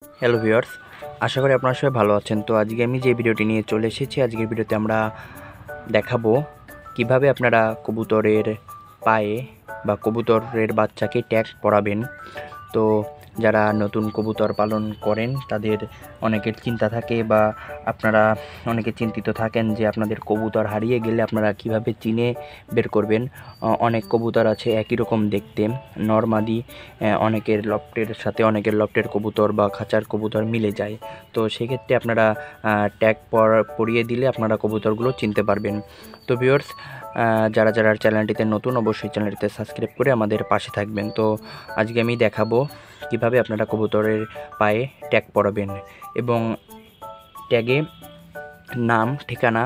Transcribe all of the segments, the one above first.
Hello viewers, আশা করি আপনারা সবাই ভালো আছেন। তো আজকে আমি যে ভিডিওটি নিয়ে চলে এসেছি, আজকের ভিডিওতে আমরা দেখাবো কিভাবে আপনারা কবুতরের পায়ে বা কবুতরের বাচ্চাকে ট্যাগ পরাবেন। তো যারা নতুন কবুতর পালন করেন তাদের অনেকের চিন্তা থাকে বা আপনারা অনেকে চিন্তিত থাকেন যে আপনাদের কবুতর হারিয়ে গেলে আপনারা কিভাবে চিনে বের করবেন। অনেক কবুতর আছে একই রকম দেখতে, নরমাদি, অনেকের লফটের সাথে অনেকের লফটের কবুতর বা খাঁচার কবুতর মিলে যায়। তো সেক্ষেত্রে আপনারা ট্যাগ পরিয়ে দিলে আপনারা কবুতরগুলো চিনতে পারবেন। তো ভিউয়ার্স, যারা যারা চ্যানেলটিতে নতুন অবশ্যই চ্যানেলটিতে সাবস্ক্রাইব করে আমাদের পাশে থাকবেন। তো আজকে আমি দেখাবো কিভাবে আপনারা কবুতরের পায়ে ট্যাগ পরাবেন এবং ট্যাগে নাম, ঠিকানা,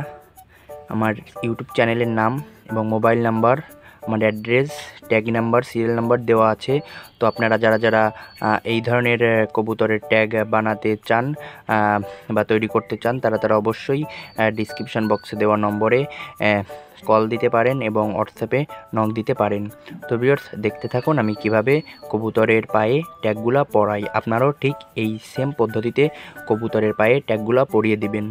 আমার ইউটিউব চ্যানেলের নাম এবং মোবাইল নাম্বার, আমার address, tag number, serial number দেওয়া আছে। তো আপনারা যারা যারা এই ধরনের কবুতরের ট্যাগ বানাতে চান বা তৈরি করতে চান তারা অবশ্যই ডিসক্রিপশন বক্সে দেওয়া নম্বরে কল দিতে পারেন এবং হোয়াটসঅ্যাপে নক দিতে পারেন। তো ভিউয়ার্স, দেখতে থাকুন আমি কিভাবে কবুতরের পায়ে ট্যাগগুলা পরাই। আপনারাও ঠিক এই সেম পদ্ধতিতে কবুতরের পায়ে ট্যাগগুলা পরিয়ে দিবেন।